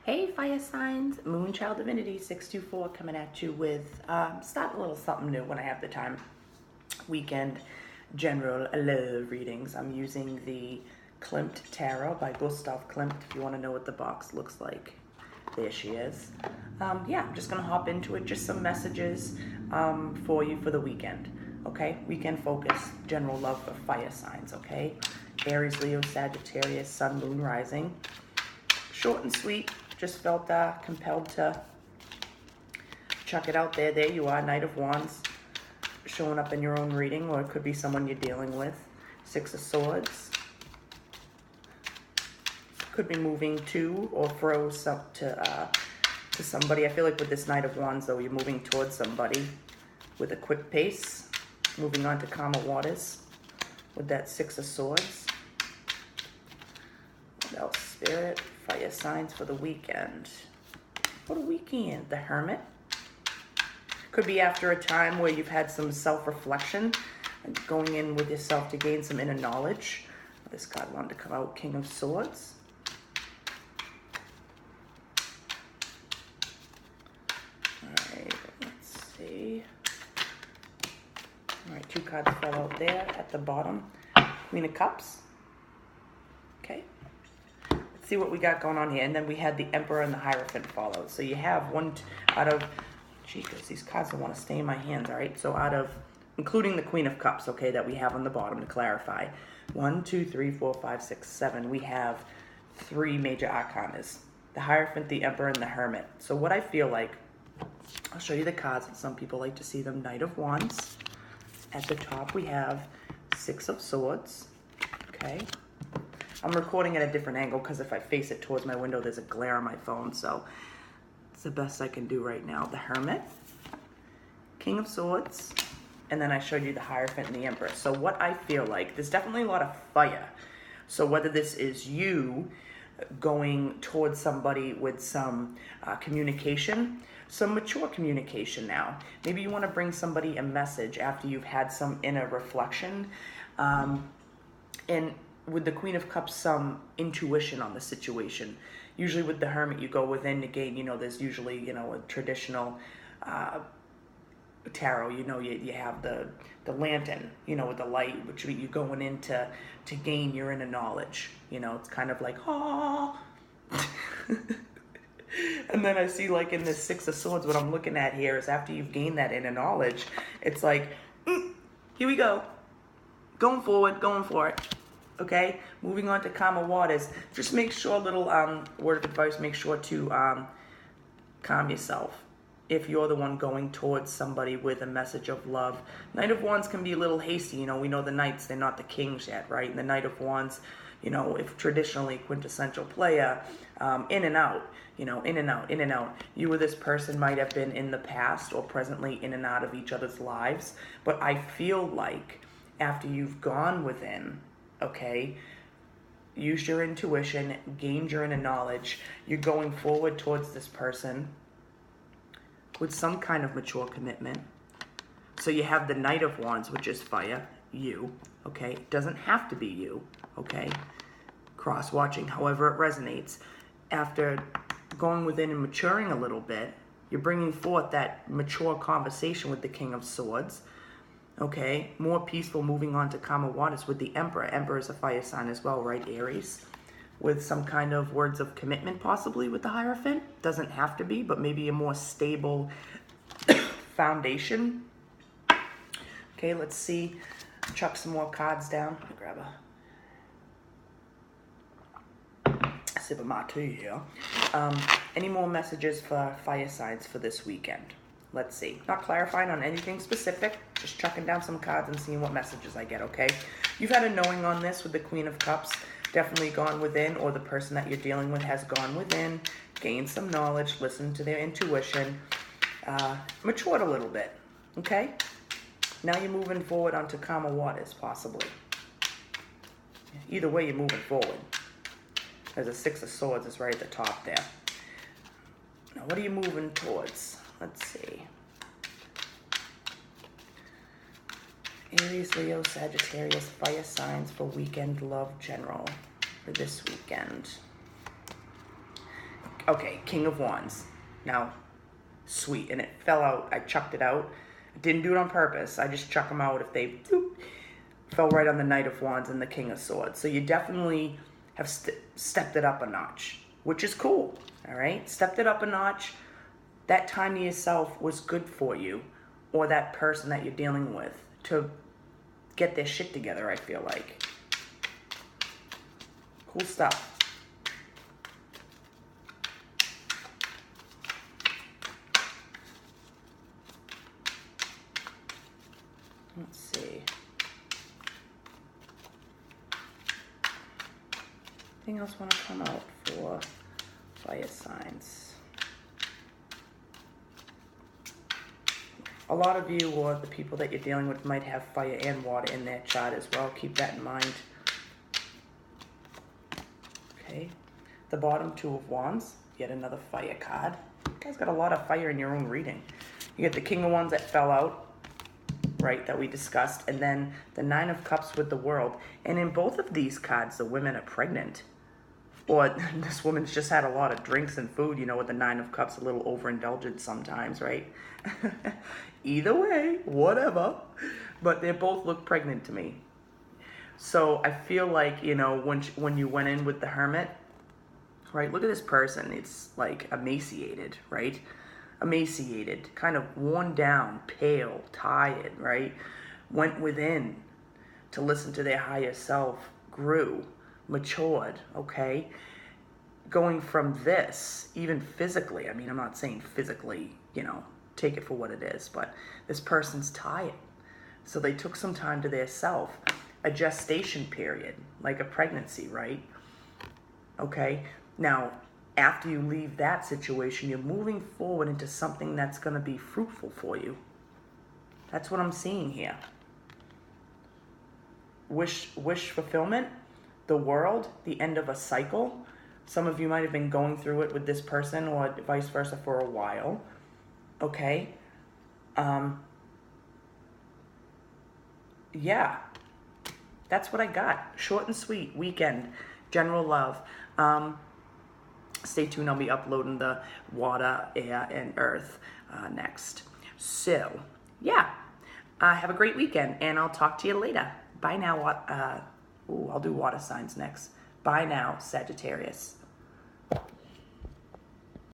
Hey fire signs, Moonchild Divinity 624 coming at you with start a little something new when I have the time. Weekend general love readings. I'm using the Klimt Tarot by Gustav Klimt. If you want to know what the box looks like, there she is. Yeah, I'm just gonna hop into it. Just some messages for you for the weekend. Okay, weekend focus, general love for fire signs. Okay, Aries, Leo, Sagittarius, Sun, Moon, Rising. Short and sweet. Just felt compelled to chuck it out there. There you are, Knight of Wands, showing up in your own reading, or it could be someone you're dealing with. Six of Swords. Could be moving to or fro to somebody. I feel like with this Knight of Wands, though, you're moving towards somebody with a quick pace. Moving on to calmer waters with that Six of Swords. What else? Spirit, fire signs for the weekend. What a weekend. The Hermit. Could be after a time where you've had some self-reflection and going in with yourself to gain some inner knowledge. This card wanted to come out. King of Swords. Alright, let's see. Alright, two cards fell out there at the bottom. Queen of Cups. Okay. Let's see what we got going on here. And then we had the Emperor and the Hierophant follow. So you have one out of... Gee, because these cards don't want to stay in my hands, all right? So out of... Including the Queen of Cups, okay, that we have on the bottom to clarify. 1, 2, 3, 4, 5, 6, 7. We have 3 major arcanas. The Hierophant, the Emperor, and the Hermit. So what I feel like... I'll show you the cards. Some people like to see them. Knight of Wands. At the top, we have Six of Swords. Okay. I'm recording at a different angle because if I face it towards my window, there's a glare on my phone. So it's the best I can do right now. The Hermit, King of Swords, and then I showed you the Hierophant and the Emperor. So what I feel like, there's definitely a lot of fire. So whether this is you going towards somebody with some communication, some mature communication now. Maybe you want to bring somebody a message after you've had some inner reflection. And with the Queen of Cups, some intuition on the situation. Usually with the Hermit, you go within to gain, there's usually, a traditional tarot, you have the lantern, with the light, which you're going in to gain your inner knowledge. It's kind of like, oh. And then I see, like, in this Six of Swords, what I'm looking at here is after you've gained that inner knowledge, it's like, here we go. Going forward, going for it. Okay? Moving on to calmer waters. Just make sure, little word of advice, make sure to calm yourself. If you're the one going towards somebody with a message of love. Knight of Wands can be a little hasty. We know the Knights, they're not the Kings yet, right? And the Knight of Wands, if traditionally quintessential player, in and out, in and out, in and out. You or this person might have been in the past or presently in and out of each other's lives. But I feel like after you've gone within, okay, used your intuition, gained your inner knowledge, you're going forward towards this person with some kind of mature commitment. So you have the Knight of Wands, which is fire, you, okay? It doesn't have to be you, okay? Cross-watching, however it resonates. After going within and maturing a little bit, you're bringing forth that mature conversation with the King of Swords, okay? More peaceful, moving on to calmer waters with the Emperor. Emperor is a fire sign as well, right, Aries? With some kind of words of commitment possibly with the Hierophant. Doesn't have to be, but maybe a more stable foundation. Okay, let's see. Chuck some more cards down. Let me grab a sip of my tea here. Any more messages for fire signs for this weekend? Let's see. Not clarifying on anything specific. Just chucking down some cards and seeing what messages I get, okay? You've had a knowing on this with the Queen of Cups. Definitely gone within, or the person that you're dealing with has gone within, gained some knowledge, listened to their intuition, matured a little bit, okay? Now you're moving forward onto calmer waters, possibly. Either way, you're moving forward. There's a Six of Swords, it's right at the top there. Now, what are you moving towards? Let's see. Aries, Leo, Sagittarius, fire signs for weekend love general for this weekend. okay, King of Wands. Now, sweet. And it fell out. I chucked it out. I didn't do it on purpose. I just chuck them out if they fell right on the Knight of Wands and the King of Swords. So you definitely have stepped it up a notch, which is cool. All right? Stepped it up a notch. That time to yourself was good for you, or that person that you're dealing with, to get their shit together, I feel like. Cool stuff. Let's see. Anything else want to come out for fire signs? A lot of you, or the people that you're dealing with, might have fire and water in their chart as well. Keep that in mind. Okay. The bottom, Two of Wands. Yet another fire card. You guys got a lot of fire in your own reading. You get the King of Wands that fell out, right, that we discussed. And then the Nine of Cups with the World. And in both of these cards, the women are pregnant. Or this woman's just had a lot of drinks and food, you know, with the Nine of Cups, a little overindulgent sometimes, right? Either way, whatever. But they both look pregnant to me. So I feel like, you know, when you went in with the Hermit, right, look at this person. It's like emaciated, right? Emaciated, kind of worn down, pale, tired, right? Went within to listen to their higher self, grew, matured, okay? Going from this, even physically, I mean, I'm not saying physically, you know, take it for what it is, but this person's tired. So they took some time to their self, a gestation period, like a pregnancy, right? Okay? Now, after you leave that situation, you're moving forward into something that's going to be fruitful for you. That's what I'm seeing here. Wish fulfillment, the world, the end of a cycle. Some of you might have been going through it with this person, or vice versa, for a while. Okay? Yeah. That's what I got. Short and sweet. Weekend. General love. Stay tuned. I'll be uploading the water, air, and earth next. So, yeah. Have a great weekend, and I'll talk to you later. Bye now. I'll do water signs next. Bye now, Sagittarius.